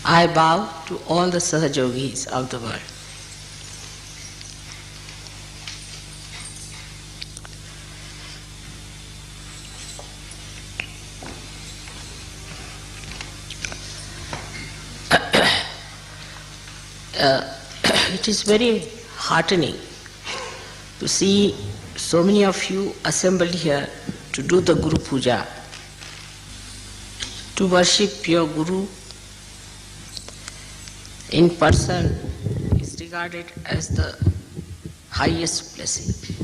I bow to all the Sahajogis of the world. It is very heartening to see so many of you assembled here to do the Guru Puja, to worship your Guru in person is regarded as the highest blessing.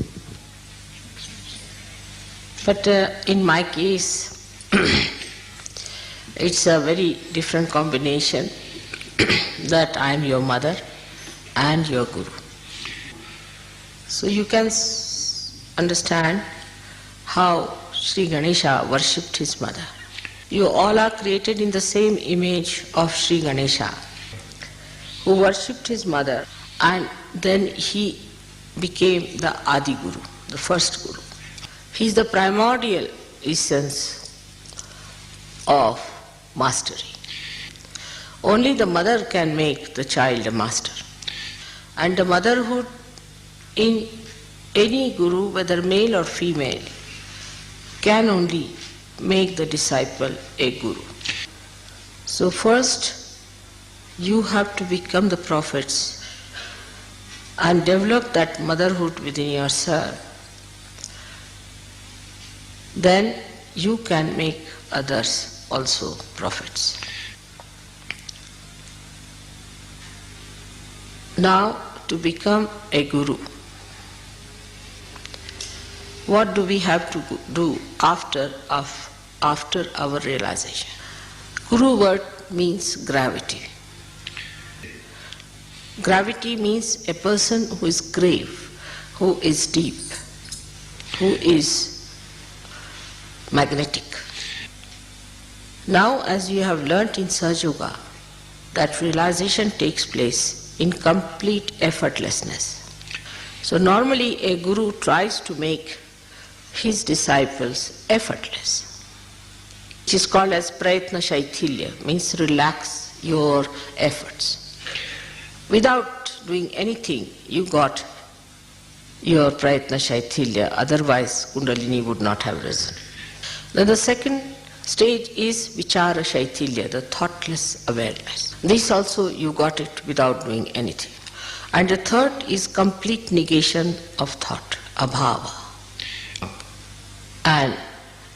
But in my case, it's a very different combination that I am your mother and your Guru. So you can understand how Sri Ganesha worshipped his mother. You all are created in the same image of Sri Ganesha, who worshipped his mother, and then he became the Adi Guru, the first Guru. He is the primordial essence of mastery. Only the mother can make the child a master. And the motherhood in any Guru, whether male or female, can only make the disciple a Guru. So first, you have to become the prophets and develop that motherhood within yourself. Then you can make others also prophets. Now, to become a Guru, what do we have to do after our realization? Guru word means gravity. Gravity means a person who is grave, who is deep, who is magnetic. Now, as you have learnt in Sahaja Yoga, that realization takes place in complete effortlessness. So normally a Guru tries to make his disciples effortless. It is called as Prayatna Shaithilya, means relax your efforts. Without doing anything, you got your Prayatna Shaithilya, otherwise Kundalini would not have risen. Then the second stage is Vichara Shaithilya, the thoughtless awareness. This also you got it without doing anything. And the third is complete negation of thought, abhava, and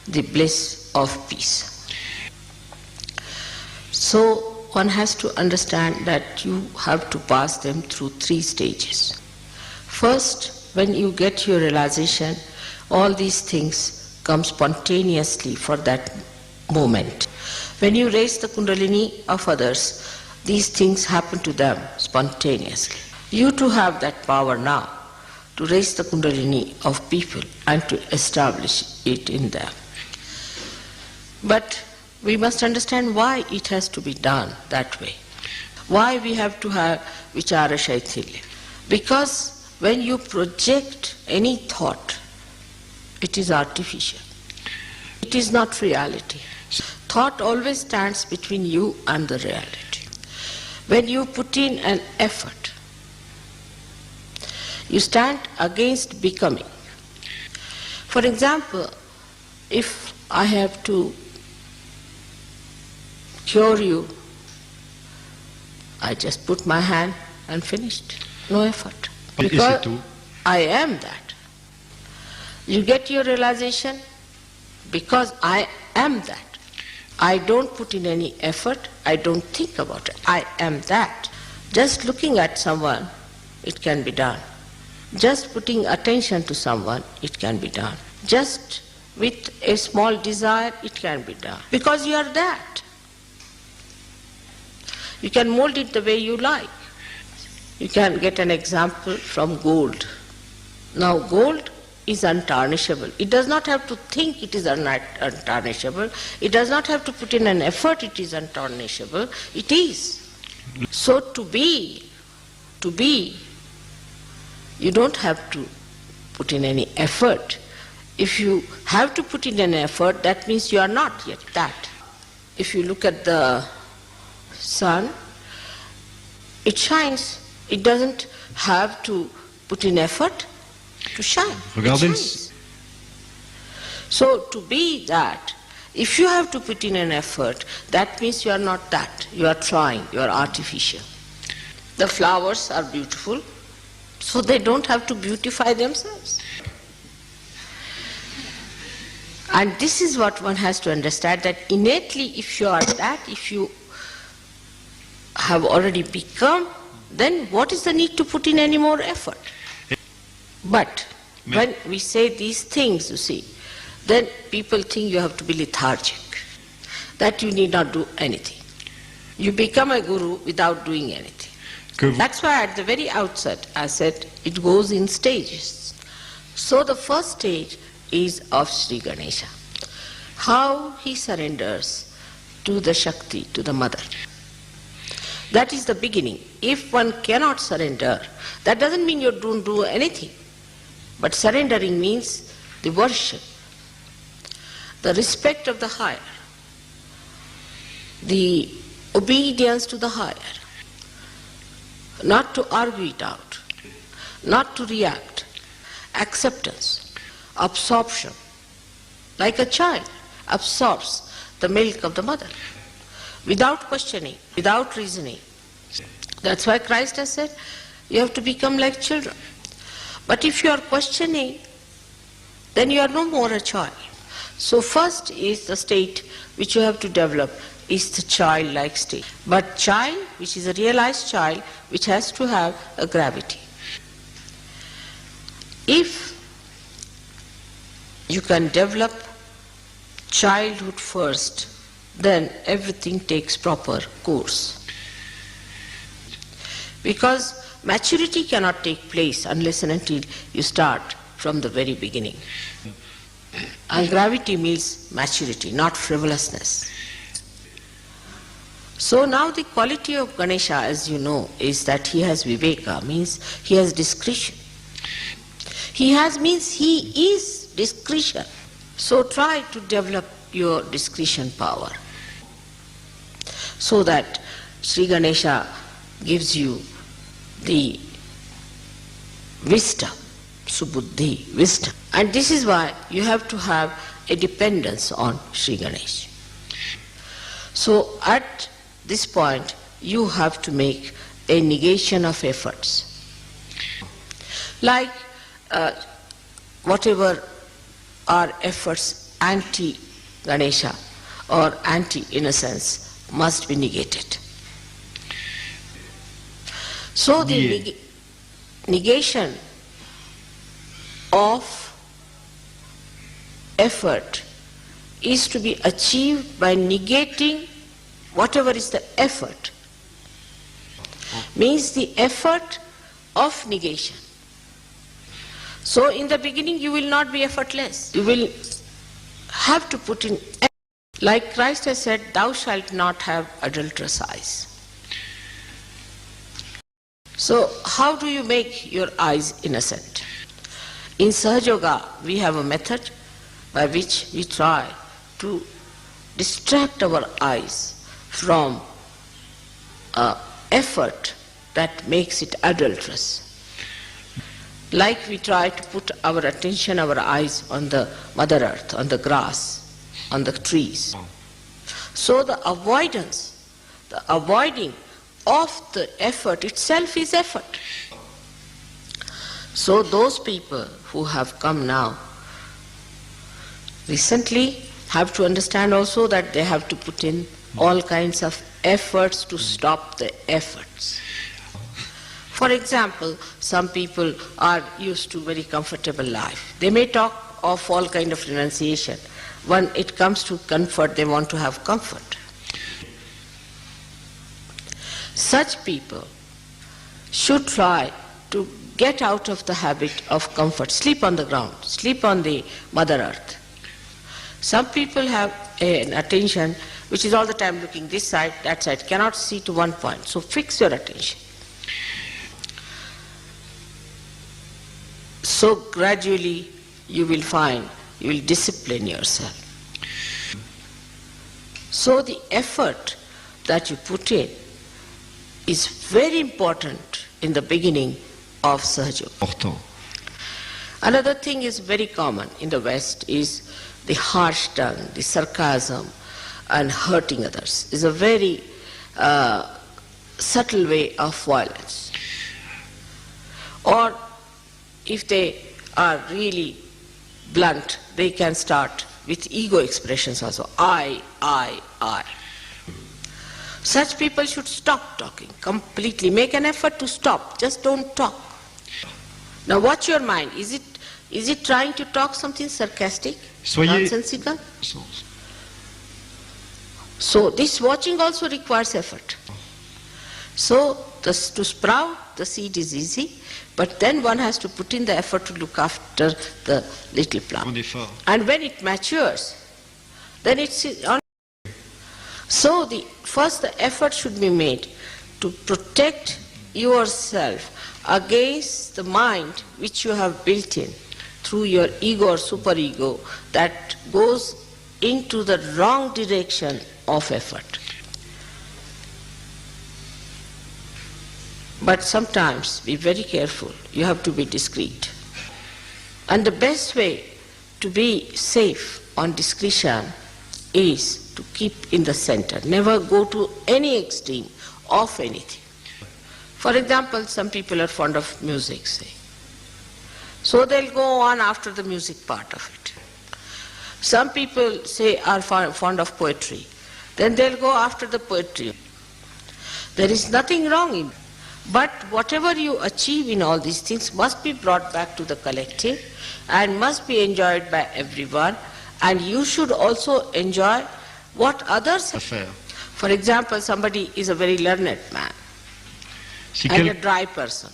the bliss of peace. So one has to understand that you have to pass them through 3 stages. First, when you get your realization, all these things come spontaneously for that moment. When you raise the Kundalini of others, these things happen to them spontaneously. You too have that power now to raise the Kundalini of people and to establish it in them. But we must understand why it has to be done that way. Why we have to have Vichara Shaithilya. Because when you project any thought, it is artificial. It is not reality. Thought always stands between you and the reality. When you put in an effort, you stand against becoming. For example, if I have to cure you, I just put my hand and finished. No effort. Because I am that. You get your realization because I am that. I don't put in any effort, I don't think about it. I am that. Just looking at someone, it can be done. Just putting attention to someone, it can be done. Just with a small desire, it can be done. Because you are that. You can mold it the way you like. You can get an example from gold. Now gold is untarnishable. It does not have to think it is untarnishable. It does not have to put in an effort it is untarnishable. It is. So to be, you don't have to put in any effort. If you have to put in an effort, that means you are not yet that. If you look at the sun, it shines. It doesn't have to put in effort to shine. It shines. So to be that, if you have to put in an effort, that means you are not that. You are trying, you are artificial. The flowers are beautiful, so they don't have to beautify themselves. And this is what one has to understand, that innately if you are that, if you have already become, then what is the need to put in any more effort? But when we say these things, you see, then people think you have to be lethargic, that you need not do anything. You become a guru without doing anything. That's why at the very outset I said it goes in stages. So the first stage is of Sri Ganesha, how he surrenders to the Shakti, to the mother. That is the beginning. If one cannot surrender, that doesn't mean you don't do anything, but surrendering means the worship, the respect of the higher, the obedience to the higher, not to argue it out, not to react, acceptance, absorption, like a child absorbs the milk of the mother, without questioning, without reasoning. That's why Christ has said, you have to become like children. But if you are questioning, then you are no more a child. So first is the state which you have to develop, is the childlike state. But child, which is a realized child, which has to have a gravity. If you can develop childhood first, then everything takes proper course. Because maturity cannot take place unless and until you start from the very beginning. And gravity means maturity, not frivolousness. So now the quality of Ganesha, as you know, is that he has viveka, means he has discretion. He has means he is discretion. So try to develop your discretion power, so that Sri Ganesha gives you the wisdom, subuddhi, wisdom. And this is why you have to have a dependence on Sri Ganesha. So at this point you have to make a negation of efforts. Like whatever are efforts anti-Ganesha or anti-innocence must be negated. So the negation of effort is to be achieved by negating whatever is the effort. Means the effort of negation. So in the beginning you will not be effortless. You will have to put in effort. Like Christ has said, thou shalt not have adulterous eyes. So how do you make your eyes innocent? In Sahaja Yoga we have a method by which we try to distract our eyes from effort that makes it adulterous. Like we try to put our attention, our eyes on the Mother Earth, on the grass, on the trees. So the avoidance, the avoiding of the effort itself is effort. So those people who have come now recently have to understand also that they have to put in all kinds of efforts to stop the efforts. For example, some people are used to very comfortable life. They may talk of all kind of renunciation. When it comes to comfort, they want to have comfort. Such people should try to get out of the habit of comfort. Sleep on the ground, sleep on the Mother Earth. Some people have an attention which is all the time looking this side, that side, cannot see to one point. So fix your attention. So gradually you will find, you will discipline yourself. So the effort that you put in is very important in the beginning of Sahaja Yoga. Another thing is very common in the West is the harsh tongue, the sarcasm and hurting others is a very subtle way of violence. Or if they are really blunt, they can start with ego expressions also. I. Such people should stop talking completely. Make an effort to stop. Just don't talk. Now watch your mind. Is it trying to talk something sarcastic, nonsensical? So this watching also requires effort. So to sprout the seed is easy, but then one has to put in the effort to look after the little plant. And when it matures, then it's on. So the effort should be made to protect yourself against the mind which you have built in through your ego or superego that goes into the wrong direction of effort. But sometimes be very careful. You have to be discreet. And the best way to be safe on discretion is to keep in the center. Never go to any extreme of anything. For example, some people are fond of music, say. So they'll go on after the music part of it. Some people say are fond of poetry. Then they'll go after the poetry. There is nothing wrong in it. But whatever you achieve in all these things must be brought back to the collective and must be enjoyed by everyone, and you should also enjoy what others have. For example, somebody is a very learned man and a dry person.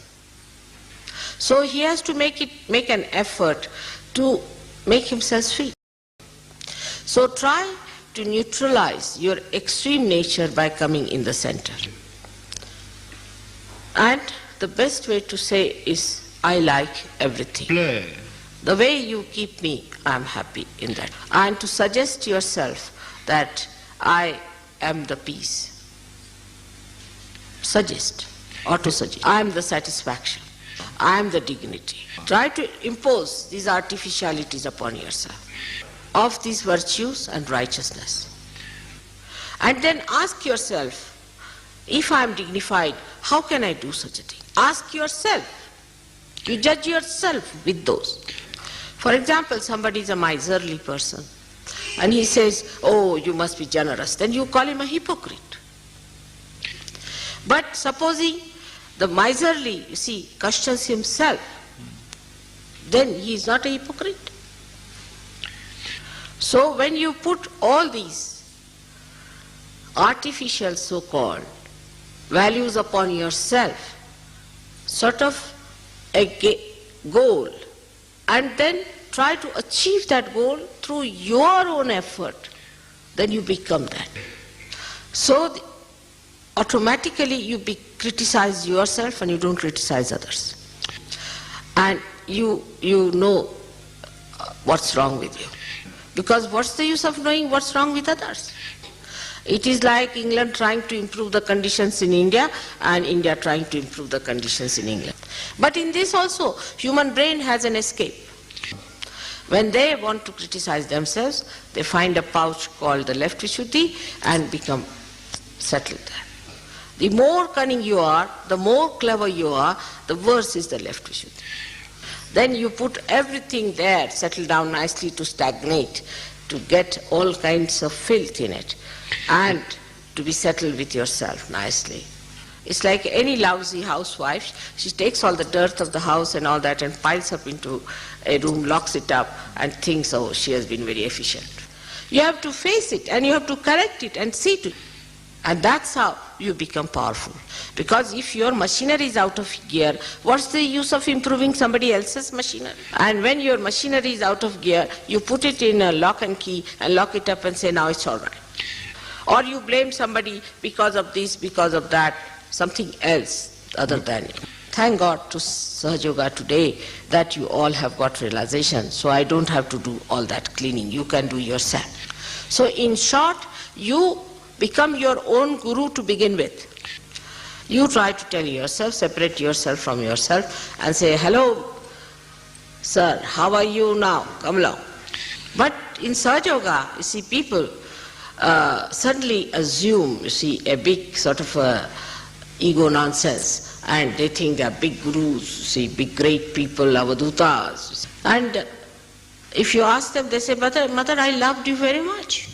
So he has to make an effort to make himself sweet. So try to neutralize your extreme nature by coming in the center. And the best way to say is, I like everything. The way you keep me, I am happy in that. And to suggest yourself that I am the peace. Suggest, or to suggest. I am the satisfaction. I am the dignity. Try to impose these artificialities upon yourself of these virtues and righteousness. And then ask yourself, if I am dignified, how can I do such a thing? Ask yourself. You judge yourself with those. For example, somebody is a miserly person and he says, oh, you must be generous. Then you call him a hypocrite. But supposing the miserly, you see, questions himself, then he is not a hypocrite. So when you put all these artificial so-called values upon yourself, sort of a goal, and then try to achieve that goal through your own effort, then you become that. So automatically you criticize yourself and you don't criticize others. And you know what's wrong with you. Because what's the use of knowing what's wrong with others? It is like England trying to improve the conditions in India and India trying to improve the conditions in England. But in this also, human brain has an escape. When they want to criticize themselves, they find a pouch called the left Vishuddhi and become settled there. The more cunning you are, the more clever you are, the worse is the left Vishuddhi. Then you put everything there, settle down nicely to stagnate, to get all kinds of filth in it, and to be settled with yourself nicely. It's like any lousy housewife. She takes all the dirt of the house and all that and piles up into a room, locks it up, and thinks, oh, she has been very efficient. You have to face it and you have to correct it and see to it. And that's how you become powerful. Because if your machinery is out of gear, what's the use of improving somebody else's machinery? And when your machinery is out of gear, you put it in a lock and key and lock it up and say, now it's all right. Or you blame somebody because of this, because of that, something else other than you. Thank God to Sahaja Yoga today that you all have got realization, so I don't have to do all that cleaning. You can do yourself. So in short, you become your own guru to begin with. You try to tell yourself, separate yourself from yourself and say, hello, sir, how are you now? Come along. But in Sahaja Yoga, you see, people suddenly assume, you see, a big sort of ego nonsense, and they think they are big gurus, you see, big great people, avadutas. And if you ask them, they say, Mother, I loved you very much.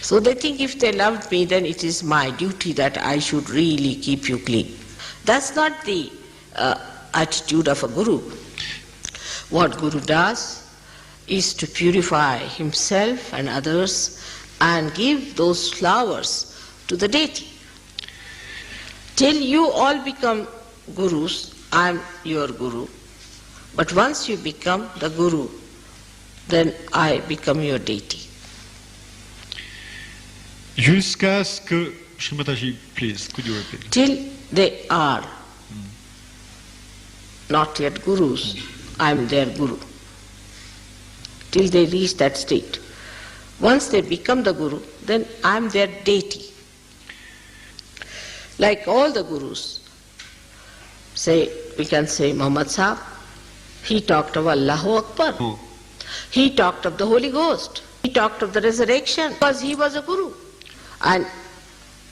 So they think if they loved me, then it is my duty that I should really keep you clean. That's not the attitude of a guru. What guru does is to purify himself and others and give those flowers to the deity. Till you all become gurus, I am your guru. But once you become the guru, then I become your deity. Jusqu'à ce que, Srimataji, please, could you repeat? Till they are not yet gurus, I am their guru. Till they reach that state. Once they become the guru, then I am their deity. Like all the gurus, we can say Muhammad Sahib, he talked of Allahu Akbar. Oh. He talked of the Holy Ghost. He talked of the resurrection because he was a guru. And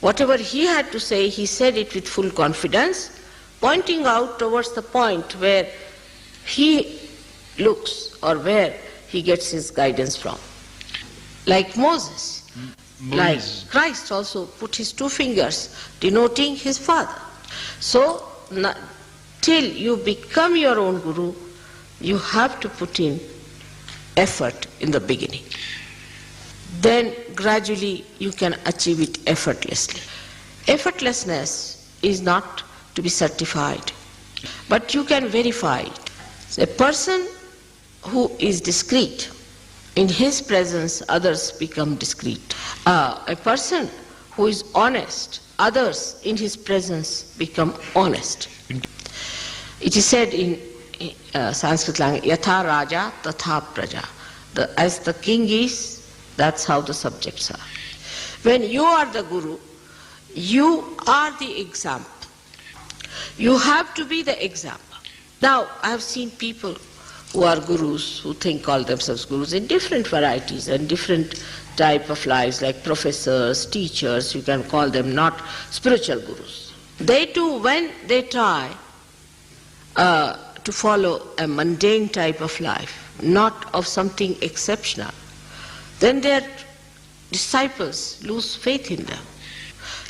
whatever he had to say, he said it with full confidence, pointing out towards the point where he looks or where he gets his guidance from. Like Moses. Like Christ also put his 2 fingers denoting his Father. So, till you become your own guru, you have to put in effort in the beginning. Then gradually you can achieve it effortlessly. Effortlessness is not to be certified, but you can verify it. A person who is discreet, in his presence others become discreet. A person who is honest, others in his presence become honest. It is said in Sanskrit language, Yatha Raja Tatha Praja. As the king is, that's how the subjects are. When you are the guru, you are the example. You have to be the example. Now, I have seen people who are gurus, who call themselves gurus in different varieties and different type of lives, like professors, teachers, you can call them, not spiritual gurus. They too, when they try to follow a mundane type of life, not of something exceptional, then their disciples lose faith in them.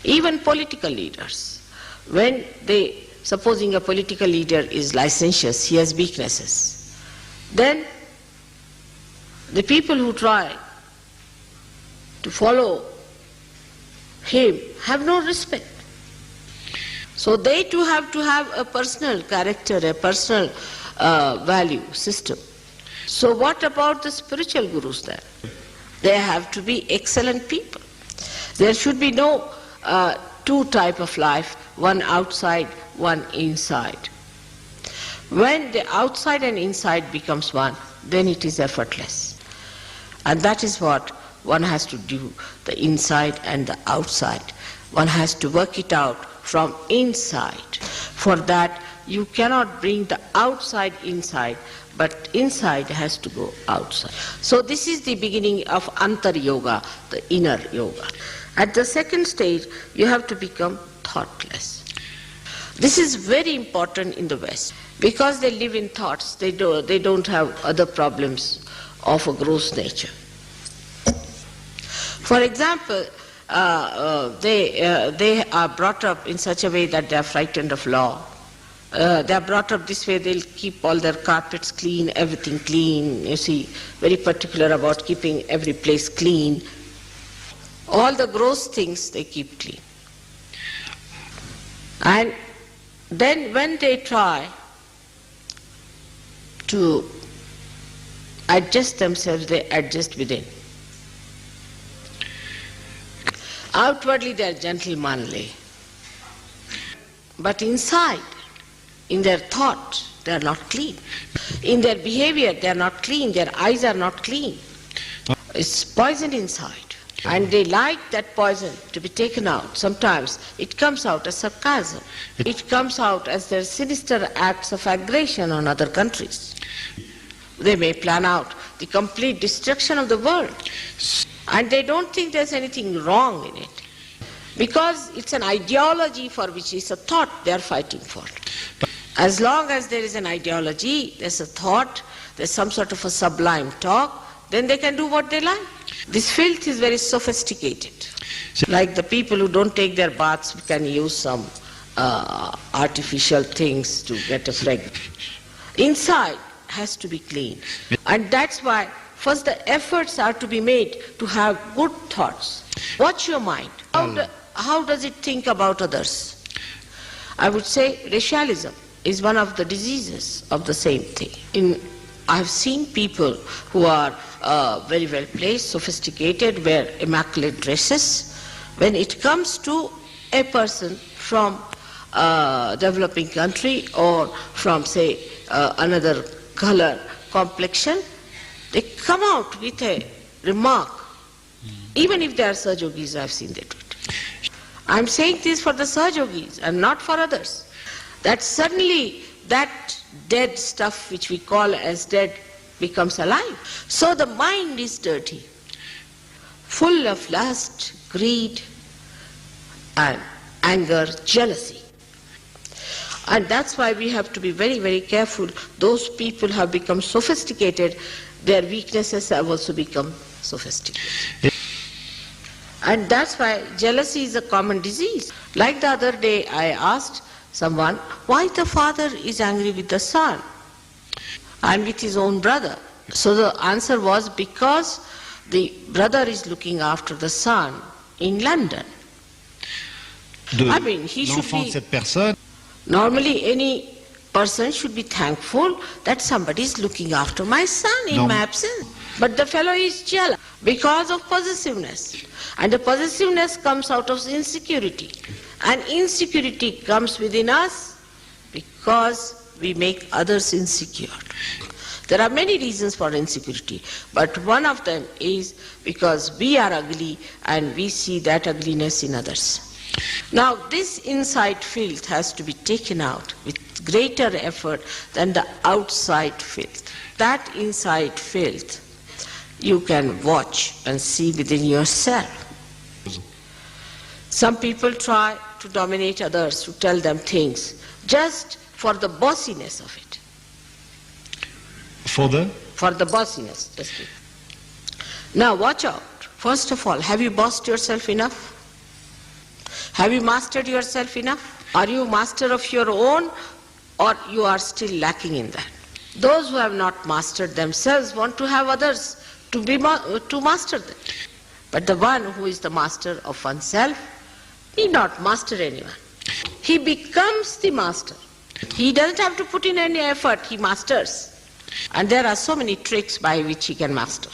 Even political leaders, when supposing a political leader is licentious, he has weaknesses, then the people who try to follow him have no respect. So they too have to have a personal character, a personal value system. So what about the spiritual gurus then? They have to be excellent people. There should be no 2 type of life, one outside, one inside. When the outside and inside becomes one, then it is effortless. And that is what one has to do, the inside and the outside. One has to work it out from inside. For that, you cannot bring the outside inside, but inside has to go outside. So this is the beginning of Antar Yoga, the inner yoga. At the second stage, you have to become thoughtless. This is very important in the West. Because they live in thoughts, they don't have other problems of a gross nature. For example, they are brought up in such a way that they are frightened of law. They are brought up this way, they'll keep all their carpets clean, everything clean, you see, very particular about keeping every place clean. All the gross things they keep clean. And then when they try to adjust themselves, they adjust within. Outwardly they are gentlemanly, but inside, in their thought, they are not clean. In their behavior, they are not clean. Their eyes are not clean. It's poison inside. And they like that poison to be taken out. Sometimes it comes out as sarcasm. It comes out as their sinister acts of aggression on other countries. They may plan out the complete destruction of the world. And they don't think there's anything wrong in it. Because it's an ideology for which is a thought they are fighting for. As long as there is an ideology, there's a thought, there's some sort of a sublime talk, then they can do what they like. This filth is very sophisticated. Like the people who don't take their baths can use some artificial things to get a fragrance. Inside has to be clean. And that's why first the efforts are to be made to have good thoughts. Watch your mind. How does it think about others? I would say racialism is one of the diseases of the same thing. I've seen people who are very well placed, sophisticated, wear immaculate dresses. When it comes to a person from a developing country or from, say, another color, complexion, they come out with a remark. Even if they are Sahajogis, I've seen that. I'm saying this for the Sahajogis and not for others. That suddenly that dead stuff which we call as dead becomes alive. So the mind is dirty, full of lust, greed, and anger, jealousy. And that's why we have to be very, very careful. Those people have become sophisticated, their weaknesses have also become sophisticated. And that's why jealousy is a common disease. Like the other day I asked someone why the father is angry with the son and with his own brother. So the answer was because the brother is looking after the son in London. I mean, he should be... Normally any person should be thankful that somebody is looking after my son in my absence. But the fellow is jealous because of possessiveness. And the possessiveness comes out of insecurity. And insecurity comes within us because we make others insecure. There are many reasons for insecurity, but one of them is because we are ugly and we see that ugliness in others. Now this inside filth has to be taken out with greater effort than the outside filth. That inside filth you can watch and see within yourself. Some people try to dominate others, to tell them things, just for the bossiness of it. For the? For the bossiness. Just it. Now watch out. First of all, have you bossed yourself enough? Have you mastered yourself enough? Are you master of your own, or you are still lacking in that? Those who have not mastered themselves want to have others to master them. But the one who is the master of oneself need not master anyone. He becomes the master. He doesn't have to put in any effort, he masters. And there are so many tricks by which he can master.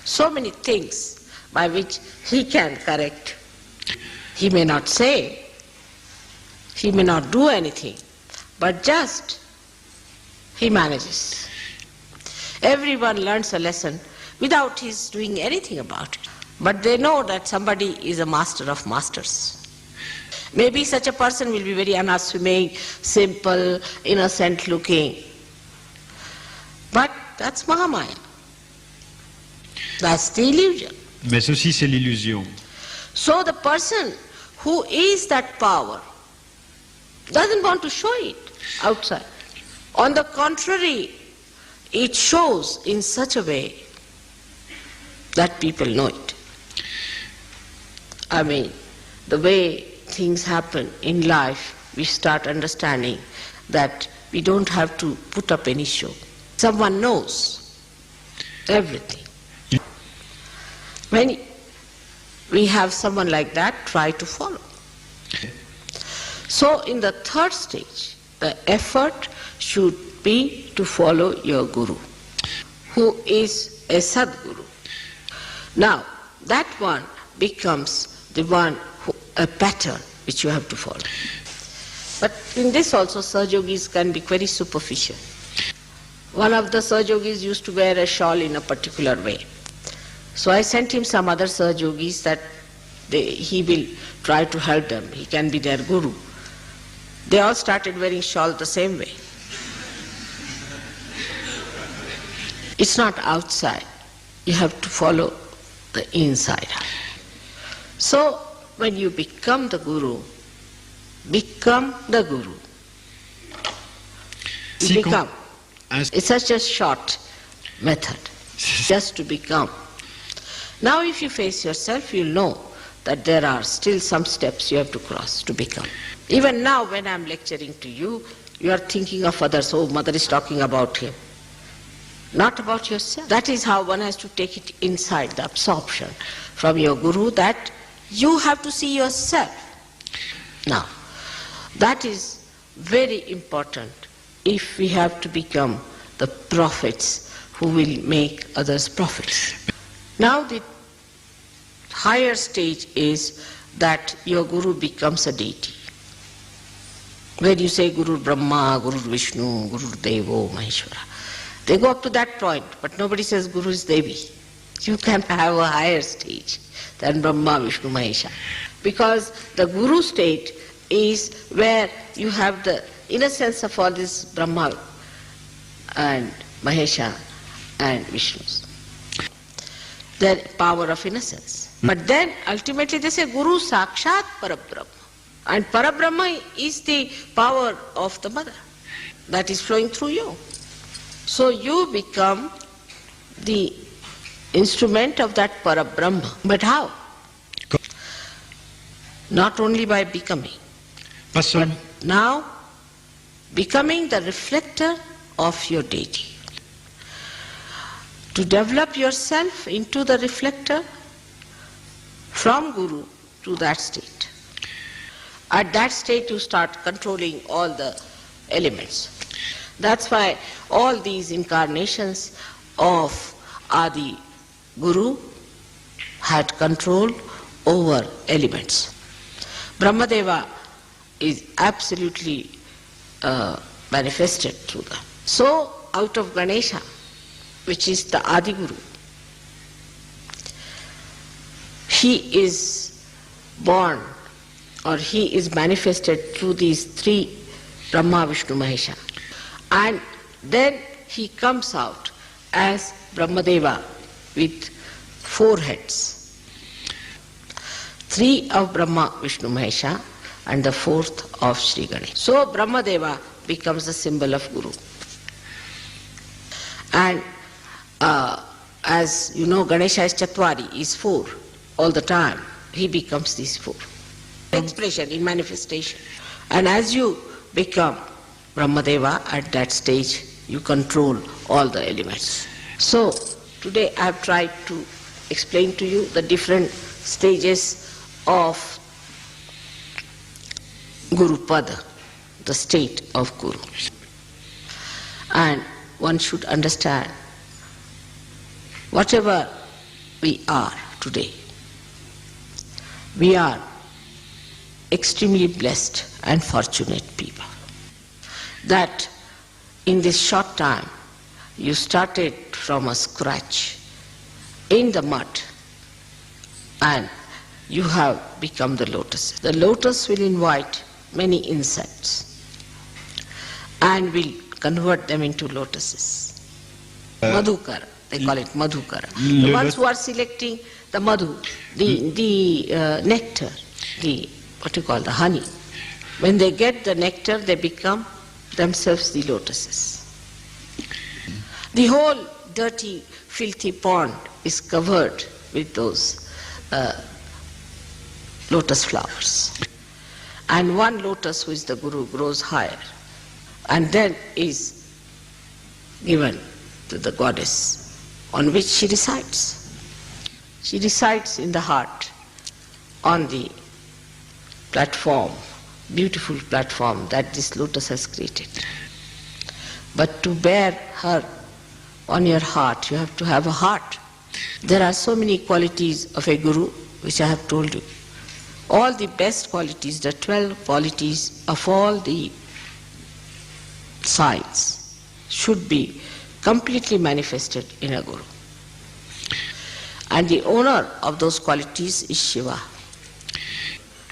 So many things by which he can correct. He may not say, he may not do anything, but just he manages. Everyone learns a lesson without his doing anything about it. But they know that somebody is a master of masters. Maybe such a person will be very unassuming, simple, innocent looking. But that's Mahamaya. That's the illusion. Mais ceci, c'est l'illusion. So the person who is that power doesn't want to show it outside. On the contrary, it shows in such a way that people know it. I mean, the way things happen in life, we start understanding that we don't have to put up any show. Someone knows everything. When we have someone like that, try to follow. So in the third stage, the effort should be to follow your Guru, who is a Sadguru. Now, that one becomes the one, a pattern which you have to follow. But in this also, Sahajogis can be very superficial. One of the Sahajogis used to wear a shawl in a particular way. So I sent him some other Sahajogis that he will try to help them. He can be their guru. They all started wearing shawl the same way. It's not outside. You have to follow the inside. So when you become the guru, become the guru. You become. It's such a short method, just to become. Now if you face yourself, you'll know that there are still some steps you have to cross to become. Even now when I'm lecturing to you, you are thinking of others. Oh, mother is talking about him. Not about yourself. That is how one has to take it inside, the absorption from your guru, that you have to see yourself. Now, that is very important if we have to become the prophets who will make others prophets. Now the higher stage is that your guru becomes a deity. Where you say Guru Brahma, Guru Vishnu, Guru Devo, Maheshwara. They go up to that point, but nobody says Guru is Devi. You can have a higher stage than Brahma, Vishnu, Mahesha. Because the Guru state is where you have the innocence of all this Brahma and Mahesha and Vishnus. Their power of innocence. But then ultimately they say Guru Sakshat Parabrahma. And Parabrahma is the power of the mother that is flowing through you. So you become the instrument of that Parabrahma. But how? Not only by becoming, but now becoming the reflector of your deity. To develop yourself into the reflector from Guru to that state. At that state you start controlling all the elements. That's why all these incarnations of Adi Guru had control over elements. Brahmadeva is absolutely manifested through them. So out of Ganesha, which is the Adi Guru, he is born, or he is manifested through these three Brahma, Vishnu, Mahesha. And then he comes out as Brahmadeva with 4 heads. 3 of Brahma, Vishnu, Mahesha and the 4th of Sri Ganesha. So Brahmadeva becomes the symbol of Guru. And as you know, Ganesha is Chatwari, is 4 all the time. He becomes these 4. Expression in manifestation. And as you become Brahmadeva, at that stage you control all the elements. So today I have tried to explain to you the different stages of Guru Pada, the state of Guru. And one should understand, whatever we are today, we are extremely blessed and fortunate people. That in this short time you started from a scratch in the mud and you have become the lotus. The lotus will invite many insects and will convert them into lotuses. Madhukara, they call it Madhukara. The ones who are selecting the madhu, the nectar, the the honey. When they get the nectar, they become themselves the lotuses. The whole dirty, filthy pond is covered with those lotus flowers. And one lotus, who is the Guru, grows higher and then is given to the goddess on which she resides. She resides in the heart on the platform, beautiful platform that this lotus has created. But to bear her on your heart, you have to have a heart. There are so many qualities of a Guru which I have told you. All the best qualities, the 12 qualities of all the signs should be completely manifested in a Guru. And the owner of those qualities is Shiva.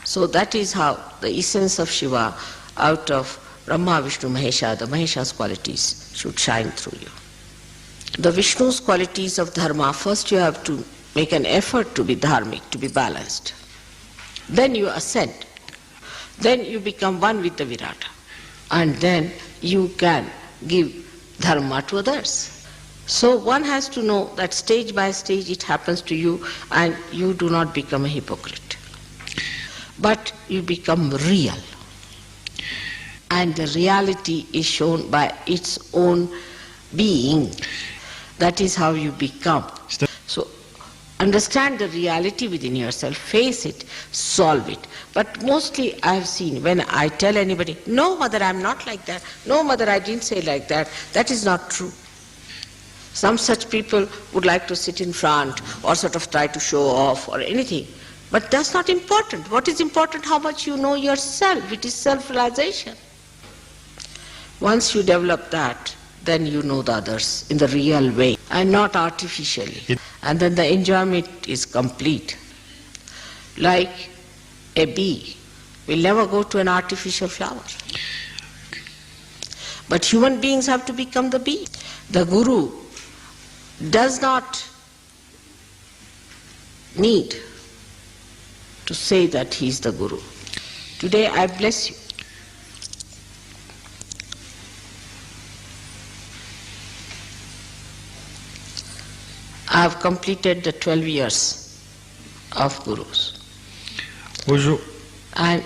So that is how the essence of Shiva out of Brahma, Vishnu, Mahesha, the Mahesha's qualities should shine through you. The Vishnu's qualities of dharma, first you have to make an effort to be dharmic, to be balanced. Then you ascend. Then you become one with the Virata. And then you can give dharma to others. So one has to know that stage by stage it happens to you and you do not become a hypocrite. But you become real. And the reality is shown by its own being. That is how you become. So understand the reality within yourself, face it, solve it. But mostly I have seen when I tell anybody, no mother, I am not like that. No mother, I didn't say like that. That is not true. Some such people would like to sit in front or sort of try to show off or anything. But that's not important. What is important? How much you know yourself. It is self-realization. Once you develop that, then you know the others in the real way and not artificially. And then the enjoyment is complete. Like a bee will never go to an artificial flower. But human beings have to become the bee. The Guru does not need to say that he is the Guru. Today I bless you. I have completed the 12 years of Gurus. Bonjour. And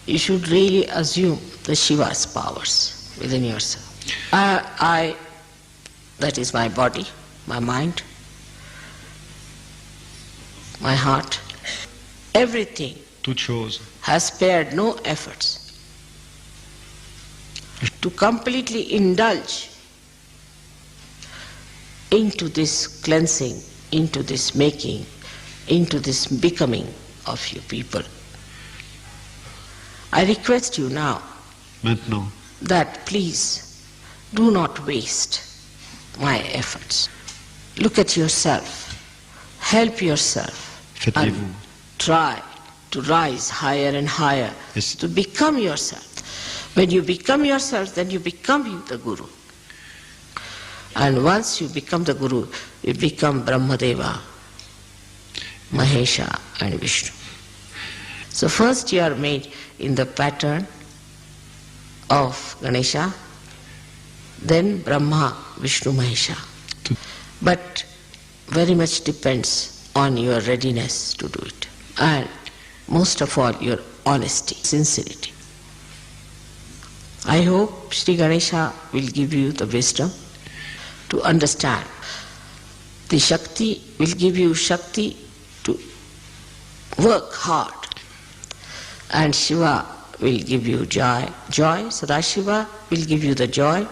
you should really assume the Shiva's powers within yourself. That is my body, my mind, my heart, everything Toute chose. has spared no efforts to completely indulge into this cleansing, into this making, into this becoming of you people. I request you now Maintenant. that please do not waste my efforts. Look at yourself, help yourself, Faites-vous. and try to rise higher and higher, Yes. to become yourself. When you become yourself, then you become the Guru. And once you become the Guru, you become Brahmadeva, Mahesha and Vishnu. So first you are made in the pattern of Ganesha, then Brahma, Vishnu, Mahesha. But very much depends on your readiness to do it. And most of all, your honesty, sincerity. I hope Sri Ganesha will give you the wisdom to understand. The Shakti will give you Shakti to work hard. And Shiva will give you joy. Sadashiva will give you the joy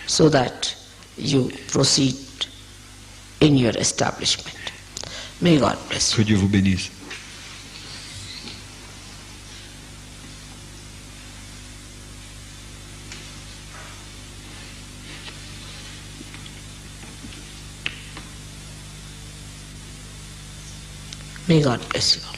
so that you proceed in your establishment. May God bless you. Que Dieu vous bénisse. May God bless you.